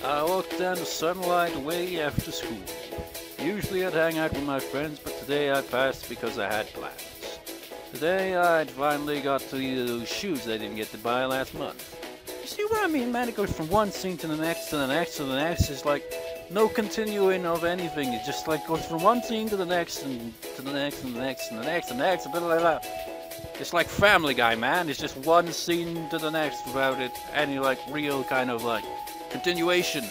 I walked down to Sunlight way after school. Usually I'd hang out with my friends, but today I passed because I had plans. Today I'd finally got to those shoes I didn't get to buy last month. You see what I mean, man? It goes from one scene to the next, to the next, to the next. It's like no continuing of anything. It just like goes from one scene to the next, and to the next, and the next, and the next, and the next, and blah, blah, blah. It's like Family Guy, man. It's just one scene to the next without it any like real kind of like continuation.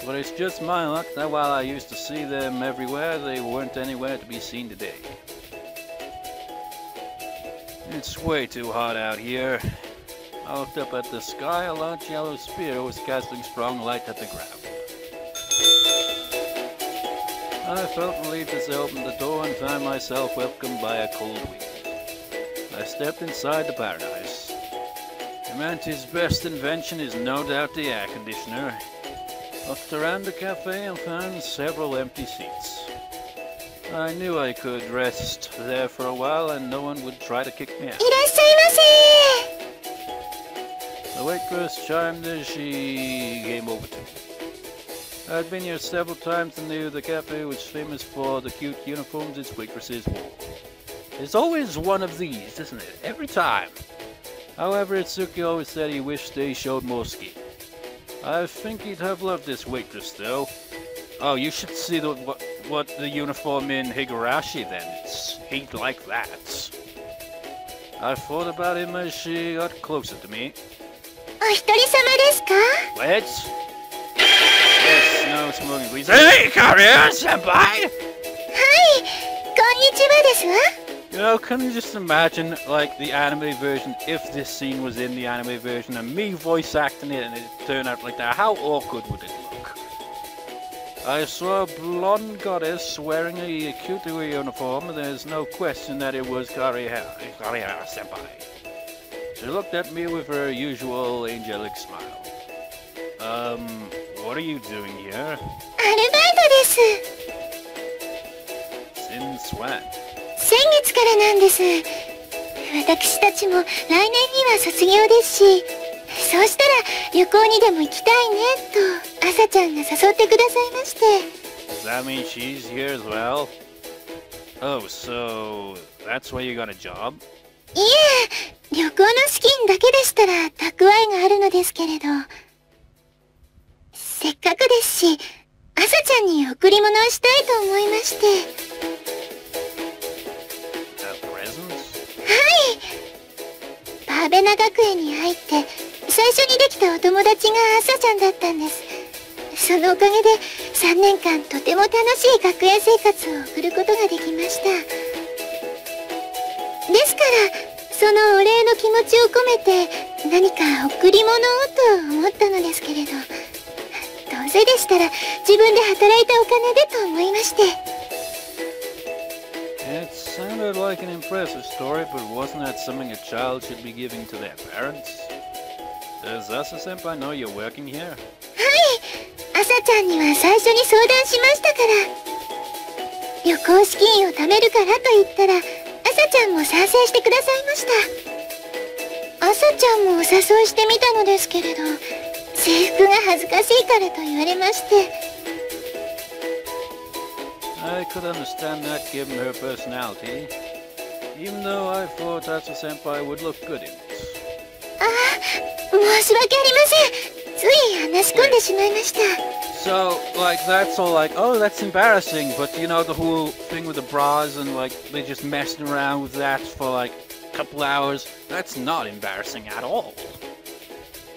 But it's just my luck that while I used to see them everywhere, they weren't anywhere to be seen today. It's way too hot out here. I looked up at the sky. A large yellow spear was casting strong light at the ground. I felt relieved as I opened the door and found myself welcomed by a cold wind. I stepped inside the paradise. Humanity's best invention is no doubt the air conditioner. Looked around the cafe and found several empty seats. I knew I could rest there for a while and no one would try to kick me out. いらっしゃいませ。 The waitress chimed as she came over to me. I'd been here several times and knew the cafe was famous for the cute uniforms its waitresses wore. There's always one of these, isn't it? Every time. However, Itsuki always said he wished they showed more skin. I think he'd have loved this waitress, though. Oh, you should see what the uniform in Higurashi, then. He'd like that. I thought about him as she got closer to me. お一人様ですか？ What? Yes, no smoking, please. Hey, Karia, senpai! はい、こんにちはですわ。 You know, can you just imagine, like, the anime version, if this scene was in the anime version, and me voice acting it, and it turned out like that? How awkward would it look? I saw a blonde goddess wearing a cute uniform, and there's no question that it was Karihara senpai. She looked at me with her usual angelic smile. What are you doing here? アルバイトです。 Since when? 先月からなんです。私たちも来年には卒業ですし、そうしたら旅行にでも行きたいねと朝ちゃんが誘ってくださいまして。 Does that mean she's here as well? Oh, so that's why you got a job? いえ、旅行の資金だけでしたら蓄えがあるのですけれど、せっかくですし、朝ちゃんに贈り物をしたいと思いまして。 はい。バーベナ学園に入って最初にできたお友達が朝ちゃんだったんです。そのおかげで3年間とても楽しい学園生活を送ることができました。ですからそのお礼の気持ちを込めて何か贈り物をと思ったのですけれど、どうせでしたら自分で働いたお金でと思いまして。 It sounded like an impressive story, but wasn't that something a child should be giving to their parents? Does Asa-senpai know you're working here? はい、朝ちゃんには最初に相談しましたから。旅行資金を貯めるからと言ったら、朝ちゃんも賛成してくださいました。朝ちゃんもお誘いしてみたのですけれど、制服が恥ずかしいからと言われまして。 I could understand that given her personality, even though I thought Asa-senpai would look good in it. ああ、申し訳ありません。つい話し込んでしまいました。 So, like, that's all like, oh, that's embarrassing, but you know, the whole thing with the bras and like, they just messing around with that for like a couple hours, that's not embarrassing at all.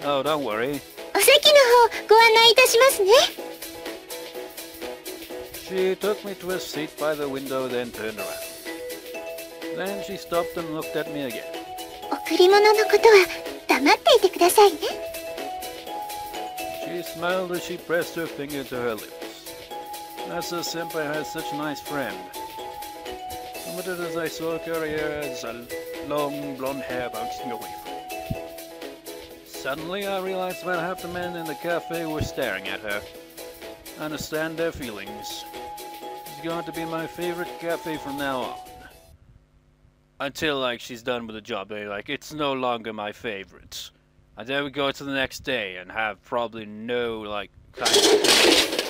Oh, don't worry. お席の方ご案内いたしますね。 She took me to a seat by the window, then turned around. Then she stopped and looked at me again. 贈り物のことは黙っていてくださいね。 She smiled as she pressed her finger to her lips. Asa-senpai has such a nice friend. I muttered as I saw Carriere's long blonde hair bouncing away from me. Suddenly I realized that half the men in the cafe were staring at her. I understand their feelings. It's going to be my favorite cafe from now on. Until, like, she's done with the job, like, it's no longer my favorite. And then we go to the next day and have probably no, like, kind of thing.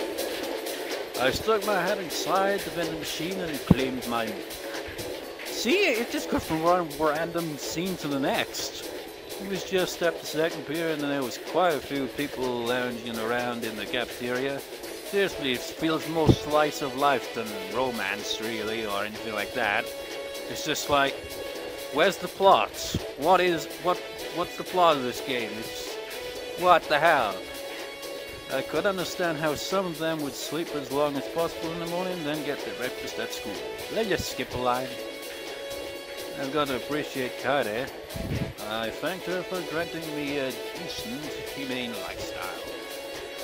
I stuck my head inside the vending machine and it claimed my milk. See, it just goes from one random scene to the next. It was just after the second period and there was quite a few people lounging around in the cafeteria. Seriously, it feels more slice of life than romance, really, or anything like that. It's just like, where's the plot? What's the plot of this game? It's, what the hell? I could understand how some of them would sleep as long as possible in the morning, then get their breakfast at school. They just skip a line. I've got to appreciate Kaede. I thanked her for granting me a decent, humane lifestyle.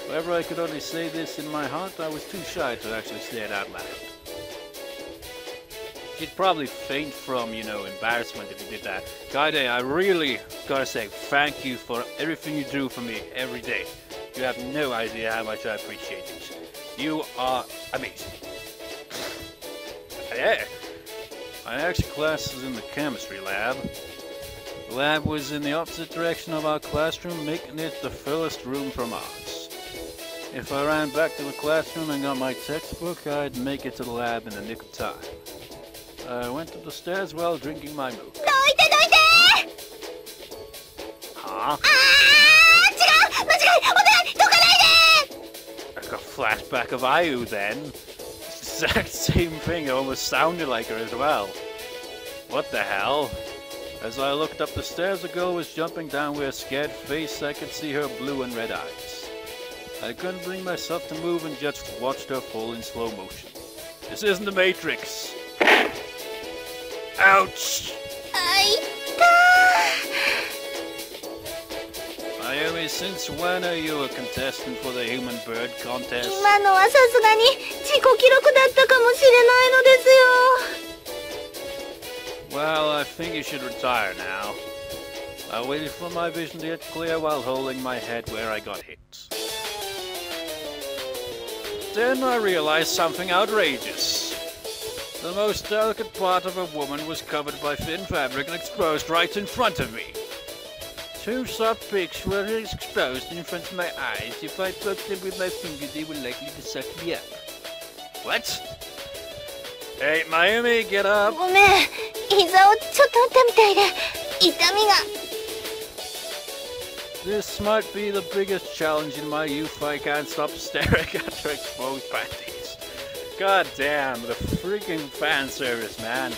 However, I could only say this in my heart, I was too shy to actually say it out loud. She'd probably faint from, embarrassment if you did that. Kaede, I really gotta say thank you for everything you do for me every day. You have no idea how much I appreciate it. You are amazing. Yeah. I actually classes in the chemistry lab. The lab was in the opposite direction of our classroom, making it the furthest room from ours. If I ran back to the classroom and got my textbook, I'd make it to the lab in the nick of time. I went up the stairs while drinking my milk. Huh? Like a flashback of Ayu then. Exact same thing, it almost sounded like her as well. What the hell? As I looked up the stairs, a girl was jumping down with a scared face. I could see her blue and red eyes. I couldn't bring myself to move and just watched her fall in slow motion. This isn't the Matrix. Ouch! Mayumi, since when are you a contestant for the Human Bird Contest? 今のはさすがに自己記録だったかもしれないのですよ。 Well, I think you should retire now. I waited for my vision to get clear while holding my head where I got hit. Then I realized something outrageous. The most delicate part of a woman was covered by thin fabric and exposed right in front of me. Two soft pics were exposed in front of my eyes. If I poked them with my finger, they were likely to suck me up. What? Hey, Mayumi, get up! ごめん、膝をちょっと打ったみたいで痛みが。 This might be the biggest challenge in my youth. I can't stop staring at her exposed panties. God damn, the freaking fan service, man.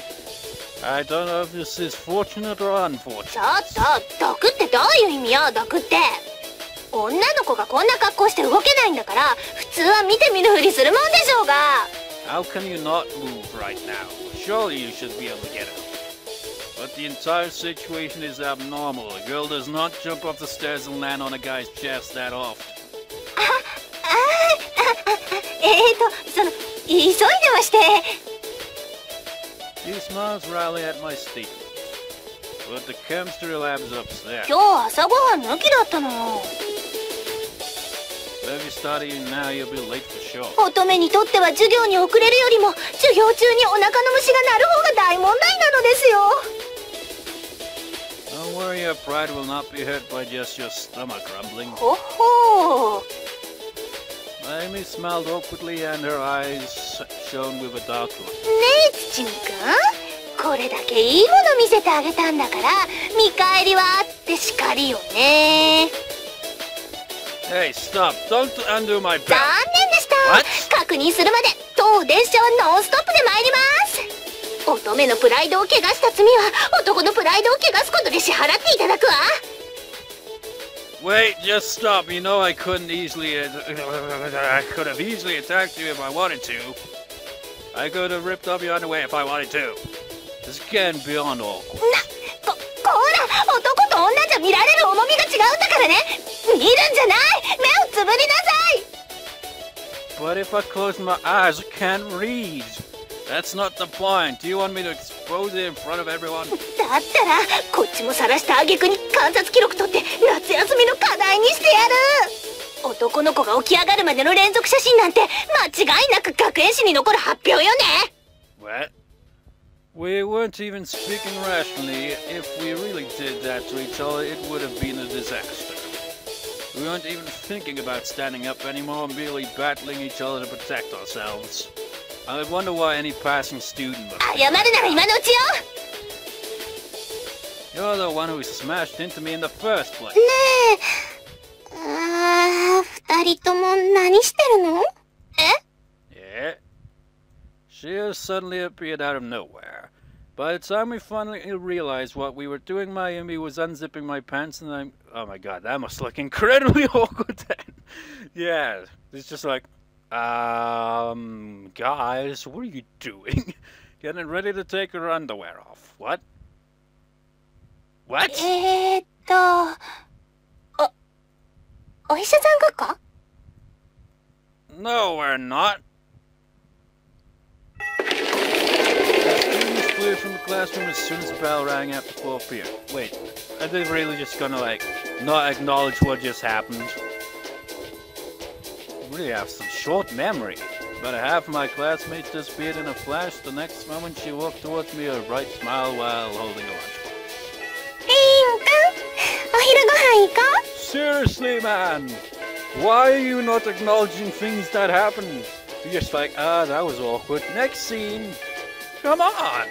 I don't know if this is fortunate or unfortunate. ちょっと、毒ってどういう意味よ、毒って。女の子がこんな格好して動けないんだから、普通は見て見ぬふりするもんでしょうが。 How can you not move right now? Surely you should be able to get up. But the entire situation is abnormal. A girl does not jump off the stairs and land on a guy's chest that often. 急いでまして。 She smiles wryly at my statement. But the chemistry lab is upstairs. 今日朝ごはん抜きだったの。 If you study now, you'll be late for sure. 乙女にとっては授業に遅れるよりも授業中にお腹の虫が鳴る方が大問題なのですよ。 Don't worry, your pride will not be hurt by just your stomach rumbling. ほほー。 Amy smiled awkwardly and her eyes shone with a dark light. ねえ、土見くん。これだけいいもの見せてあげたんだから見返りはあってしかりよね。 Hey, stop! Don't undo my belt! 残念でした。確認するまで当電車はノンストップで参ります。乙女のプライドを汚した罪は男のプライドを汚すことで支払っていただくわ。 Wait, just stop. You know I couldn't easily... I could have easily attacked you if I wanted to. I could have ripped off your underwear if I wanted to. This is getting beyond awkward. こら、男と女じゃ見られる重みが違うんだからね。見るんじゃない。目をつぶりなさい。 But if I close my eyes, I can't read. That's not the point. Do you want me to expose it in front of everyone? だったらこっちも晒した挙句に観察記録取って夏休みの課題にしてやる。男の子が起き上がるまでの連続写真なんて間違いなく学園誌に残る発表よね。 What? We weren't even speaking rationally. If we really did that to each other, it would have been a disaster. We weren't even thinking about standing up anymore, merely battling each other to protect ourselves. I wonder why any passing student would. 謝るなら今のうちよ。 You're the one who smashed into me in the first place. ねえ、二人とも何してるの？え？ Yeah. She has suddenly appeared out of nowhere. By the time we finally realized what we were doing, Mayumi was unzipping my pants and I'm... Oh my god, that must look incredibly awkward then. Yeah, it's just like... guys, what are you doing? Getting ready to take her underwear off. What? What? お医者さん学科？ No, we're not. Cleared from the classroom as soon as the bell rang after 4 p.m. Wait, are they really just gonna, like, not acknowledge what just happened? I really have some short memory. About half of my classmates disappeared in a flash. The next moment she walked towards me, a bright smile while holding a lunchbox. リンくん、お昼ご飯行こう。 Seriously, man! Why are you not acknowledging things that happened? You're just like, that was awkward. Next scene. Come on!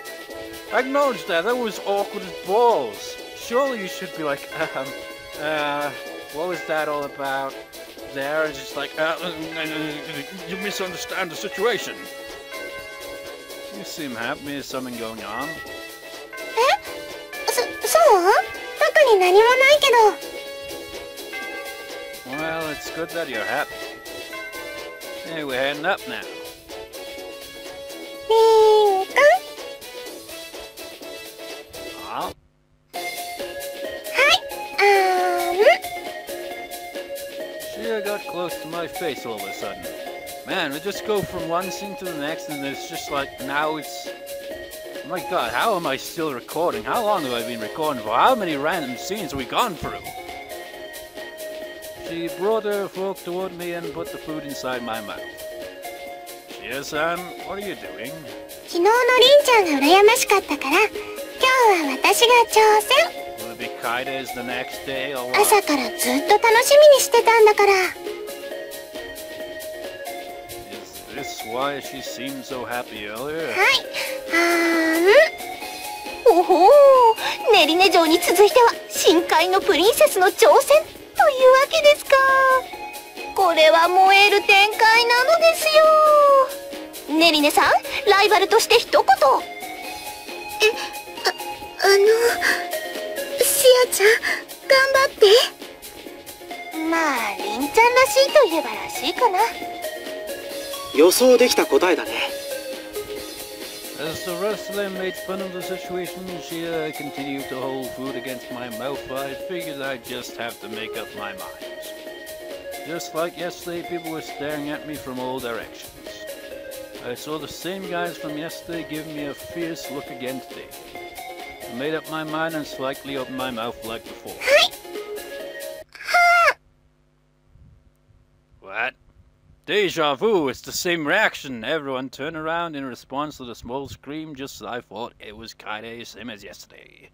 Acknowledge that. That was awkward as balls. Surely you should be like, what was that all about? There, it's just like, you misunderstand the situation. You seem happy. There's something going on. そう？特に何もないけど。 Well, it's good that you're happy. Hey, we're heading up now. リンくん。 Huh? はい、She got close to my face all of a sudden. Man, we just go from one scene to the next and it's just like, now it's... Oh my god, how am I still recording? How long have I been recording for? How many random scenes have we gone through? She brought her fork toward me and put the food inside my mouth. Shia-san, what are you doing? 昨日のリンちゃんが羨ましかったから、今日は私が挑戦。 Will it be Kaida's the next day or what? 朝からずっと楽しみにしてたんだから。 Is this why she seemed so happy earlier? はい、おほー、ネリネ城に続いては深海のプリンセスの挑戦というわけですか。これは燃える展開なのですよ。ネリネさん、ライバルとして一言。シアちゃん、頑張って。まあ、リンちゃんらしいといえばらしいかな。予想できた答えだね。 As the wrestler made fun of the situation, she continued to hold food against my mouth. I figured I'd just have to make up my mind. Just like yesterday, people were staring at me from all directions. I saw the same guys from yesterday giving me a fierce look again today. I made up my mind and slightly opened my mouth like before. What? Deja vu, it's the same reaction. Everyone turned around in response to the small scream, just as I thought it was Kaide, same as yesterday.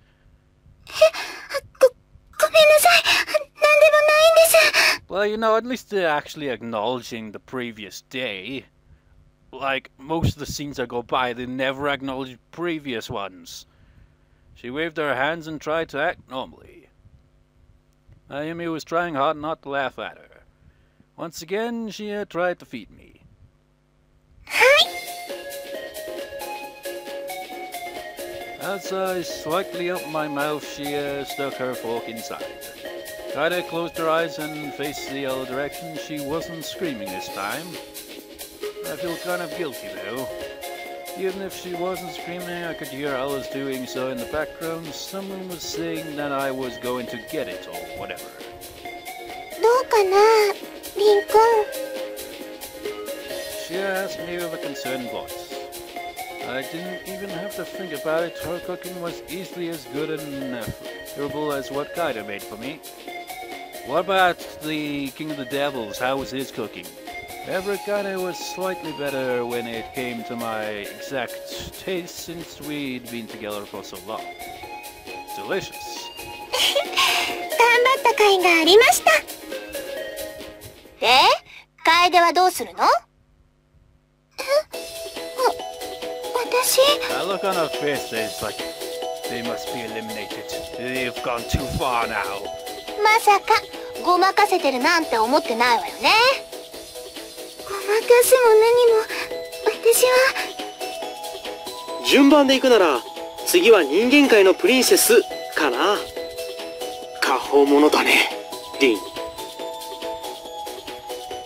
ごめんなさい。なんでもないんです。 Well, you know, at least they're actually acknowledging the previous day. Like, most of the scenes that go by, they never acknowledge previous ones. She waved her hands and tried to act normally. Ayumi was trying hard not to laugh at her. Once again, she tried to feed me. As I slightly opened my mouth, she stuck her fork inside. Kaide closed her eyes and faced the other direction. She wasn't screaming this time. I feel kind of guilty though. Even if she wasn't screaming, I could hear others doing so in the background. Someone was saying that I was going to get it or whatever. どうかな、リンくん。 She asked me with a concerned voice. I didn't even have to think about it. Her cooking was easily as good and favorable as what Kaide made for me. What about the King of the Devils? How was his cooking? Every kind was slightly better when it came to my exact taste since we'd been together for so long. Delicious. 頑張った甲斐がありました。で、楓はどうするの？私 That look on her face is like they must be eliminated. They've gone too far now. まさかごまかせてるなんて思ってないわよね。ごまかすも何も私は順番で行くなら次は人間界のプリンセスかな。過方者だね、リン。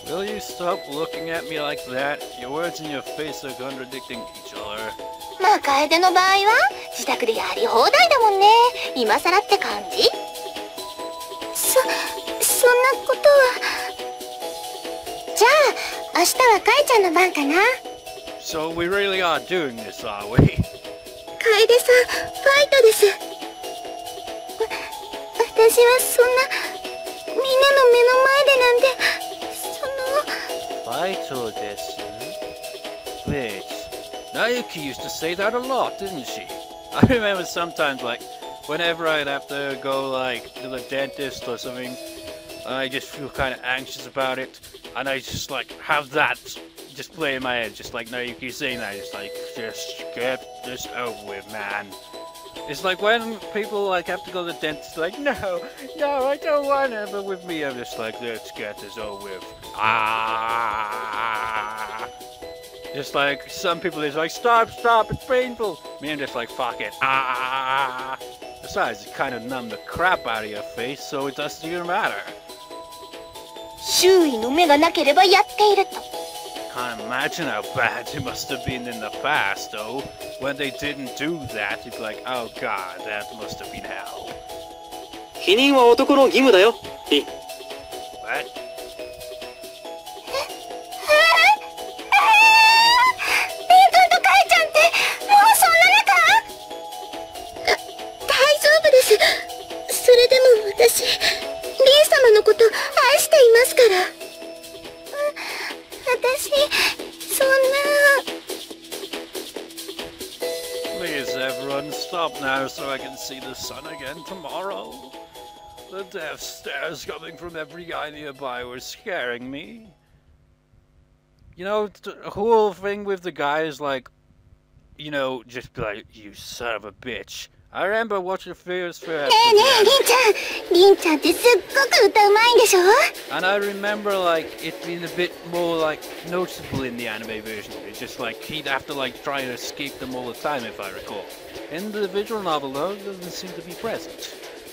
Will you stop looking at me like that? Your words and your face are contradicting each other. まあ楓の場合は自宅でやり放題だもんね。今更って感じ？そんなことは。じゃあ明日はかえちゃんの番かな。 So we really are doing this, are we? 楓さん、ファイトです。私はそんなみんなの目の前でなんてVital desu? Wait, Naoki used to say that a lot, didn't she? I remember sometimes, like, whenever I'd have to go, like, to the dentist or something, I just feel kind of anxious about it, and I just, like, have that just play in my head, just like Naoki saying that, it's like, just get this over with, man. It's like when people, like, have to go to the dentist, like, no, I don't want to, but with me, I'm just like, let's get this over with. Ah! Just like, some people is like, stop, it's painful. Me, I'm just like, fuck it. Ah! Besides, it kind of numb the crap out of your face, so it doesn't even matter. 周囲の目がなければやっていると。Can't imagine how bad it must have been in the past, though. When they didn't do that, it's like, oh god, that must have been hell. 否認は男の義務だよ、リン。What? 私、リン様のこと愛していますから。私、そんな。 Please, everyone, stop now so I can see the sun again tomorrow. The death stares coming from every guy nearby were scaring me. You know, the whole thing with the guy is like, you know, just be like, you son of a bitch. I remember watching the firstねえねえ、リンちゃんってすっごく歌うまいんでしょ? And I remember like it being a bit more like noticeable in the anime version. It's just like he'd have to like try to escape them all the time, if I recall. In the visual novel though, it doesn't seem to be present.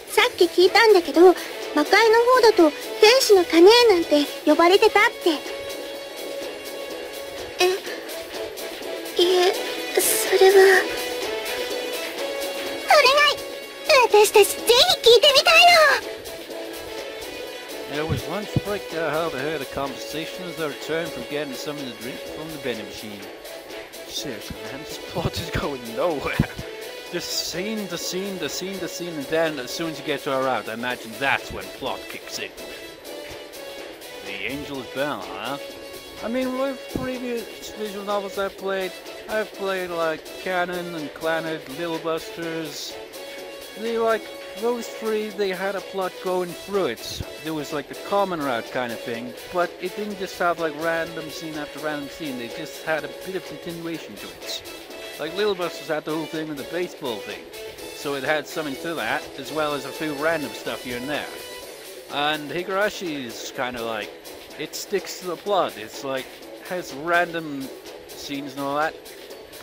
さっき聞いたんだけど、魔界の方だと天使のカネーなんて呼ばれてたって。いえ、それは。私たちぜひ聞いてみたいの。 There was lunch break there I heard a conversation as I returned from getting something to drink from the vending machine. Seriously, man, this plot is going nowhere. Just scene to scene to scene to scene, and then as soon as you get to our route, I imagine that's when plot kicks in. The Angel's Bell, huh? I mean, with previous visual novels I've played like Canon and Clannad, Little Busters. Those three, they had a plot going through it. There was like the common route kind of thing, but it didn't just have like random scene after random scene, they just had a bit of continuation to it. Like Little Busters had the whole thing with the baseball thing, so it had something to that, as well as a few random stuff here and there. And Higurashi is kind of like, it sticks to the plot, it's like, has random scenes and all that,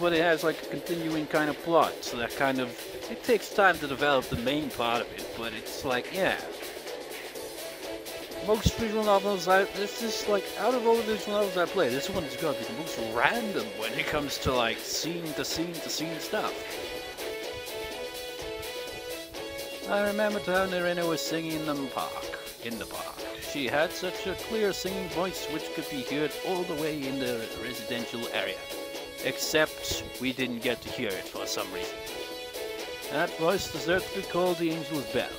but it has like a continuing kind of plot, so that kind of, it takes time to develop the main part of it, but it's like, yeah. Most visual novels, this is like, out of all the visual novels I play, this one's gotta be the most random when it comes to like scene to scene to scene stuff. I remembered how Nerine was singing in the park. She had such a clear singing voice which could be heard all the way in the residential area. Except we didn't get to hear it for some reason. That voice deserved to be called the Angel's Bell.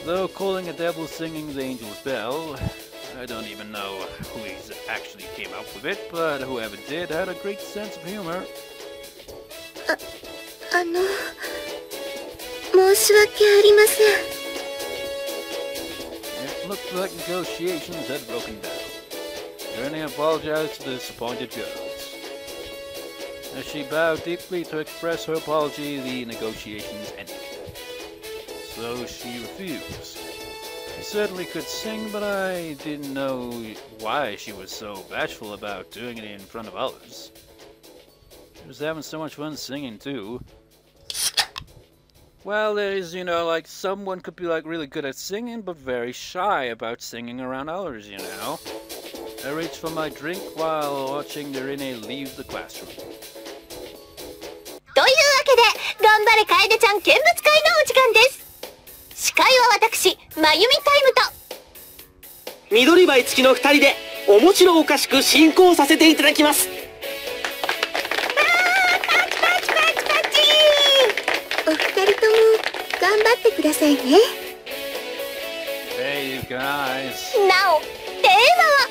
Though calling a devil singing the Angel's Bell, I don't even know who actually came up with it, but whoever did had a great sense of humor. 申し訳ありません。 It looked like negotiations had broken down. Nerine apologized to the disappointed girls. As she bowed deeply to express her apology, the negotiations ended. So she refused. She certainly could sing, but I didn't know why she was so bashful about doing it in front of others. She was having so much fun singing too. Well, there's, like someone could be like really good at singing, but very shy about singing around others, I reached for my drink while watching Nerine leave the classroom. というわけで、頑張れ楓ちゃん見物会のお時間です。司会は私、まゆみタイムと緑バイ付きの2人で面白おかしく進行させていただきます。お二人とも頑張ってくださいね。Hey, you guys. なお、テーマは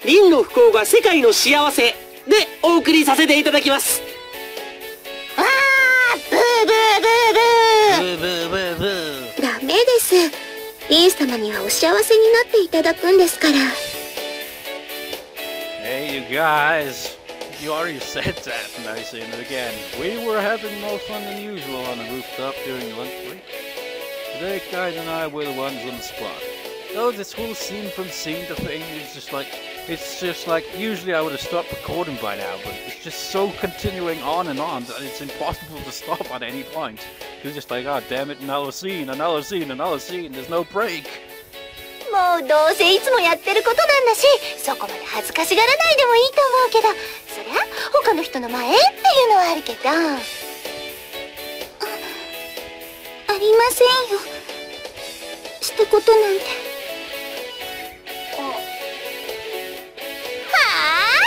リンの不幸が世界の幸せでお送りさせていただきます。わー、ブーブーブーブー。ブーブーブーブー。ダメです。リン様にはお幸せになっていただくんですから。Hey, you guys. You already said that, and I say it again. We were having more fun than usual on the rooftop during lunch break. Today, guys and I were the ones on the spot. Though this whole scene from scene to scene is just like, usually I would have stopped recording by now, but it's just so continuing on that it's impossible to stop at any point. You're just like, oh damn it, another scene, another scene, another scene, there's no break. もうどうせいつもやってることなんだし、そこまで恥ずかしがらないでもいいと思うけど、そりゃ他の人の前っていうのはあるけど。ありませんよ。したことなんて。はあ？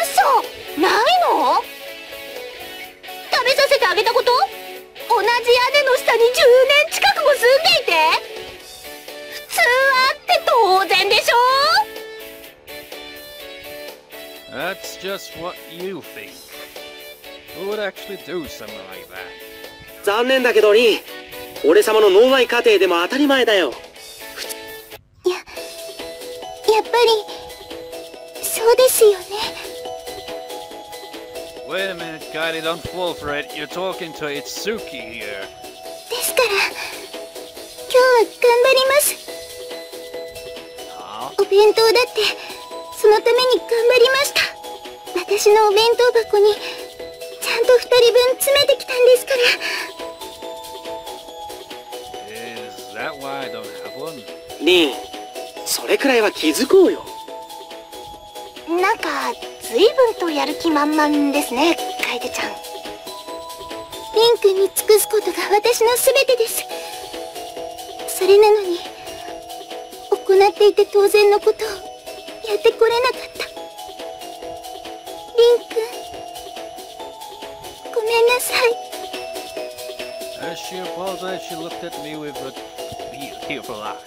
嘘？ないの？食べさせてあげたこと？同じ屋根の下に10年近くも住んでいて？普通はって当然でしょ。 That's just what you think. Who would actually do something like that? 残念だけどリン、俺様の脳内家庭でも当たり前だよ。やっぱりそうですよね。 Wait a minute, Kylie, don't fall for it. You're talking to Itsuki here. ですから今日は頑張ります。お弁当だってそのために頑張りました。私のお弁当箱にちゃんと2人分詰めてきたんですから。Is that why I don't have one? リン、それくらいは気づこうよ。なんか随分とやる気満々ですね、楓ちゃん。リン君に尽くすことが私の全てです。それなのに行っていて当然のことをやってこれなかった。リン君、ごめんなさい。 As she apologized, she looked at me with tearful eyes.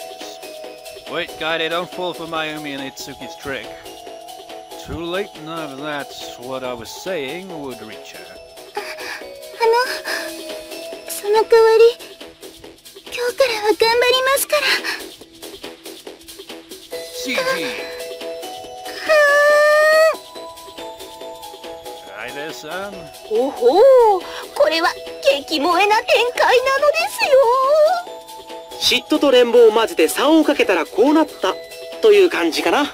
Wait, Kylie, don't fall for Mayumi and Itsuki's trick. Too late, none of that, what I was saying, would reach her. その代わり今日からは頑張りますから。CG! Kaide-san? おほう、これは激萌えな展開なのですよ。嫉妬と連邦を混ぜて3をかけたらこうなったという感じかな。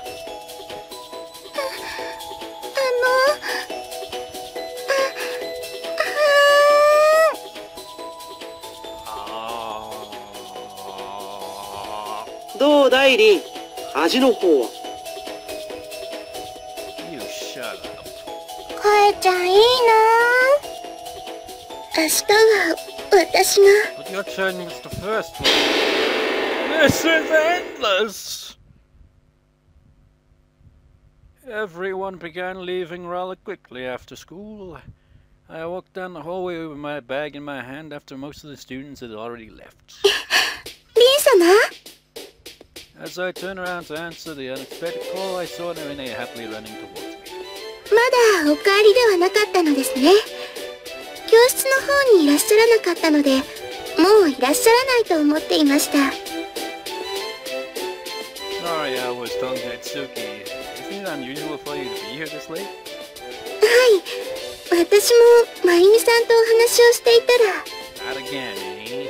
どうだいリン、味の方は。 You shut up. かえちゃんいいな。明日は私が。 But your turn was the first one. This is endless! Everyone began leaving rather quickly after school. I walked down the hallway with my bag in my hand after most of the students had already left. リン様？ As I turned around to answer the unexpected call, I saw Nerine happily running towards me. まだお帰りではなかったのですね。教室の方にいらっしゃらなかったので、もういらっしゃらないと思っていました。Sorry, I was telling Natsuki. Isn't it unusual for you to be here this late? はい、私もまゆみさんとお話をしていたら。Not again, eh?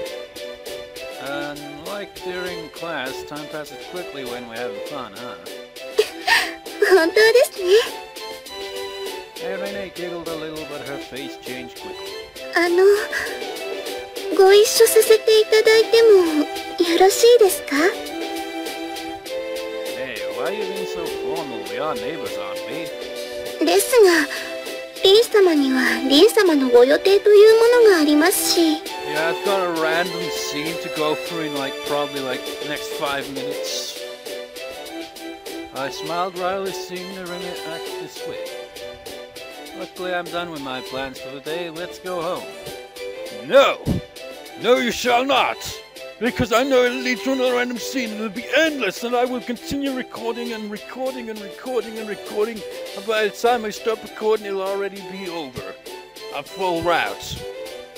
Like during class, time passes quickly when we're having fun, huh? 本当ですね。Nerine giggled a little, but her face changed quickly. ご一緒させていただいてもよろしいですか？ Hey, why are you being so formal? We are neighbors, aren't we? ですが、リン様にはリン様のご予定というものがありますし。Yeah, I've got a random scene to go through in probably the next 5 minutes. I smiled wryly, seeing Nerine act this way. Luckily, I'm done with my plans for the day. Let's go home. No! No, you shall not! Because I know it'll lead to another random scene. It'll be endless, and I will continue recording and recording and recording and recording. And by the time I stop recording, it'll already be over. A full route.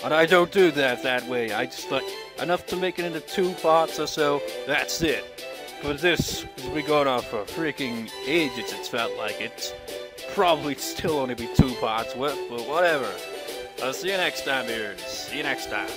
And I don't do that way. I just enough to make it into 2 parts or so. That's it. But this has been going on for freaking ages. It's felt like it. Probably still only be 2 parts worth, but whatever. I'll see you next time, viewers. See you next time.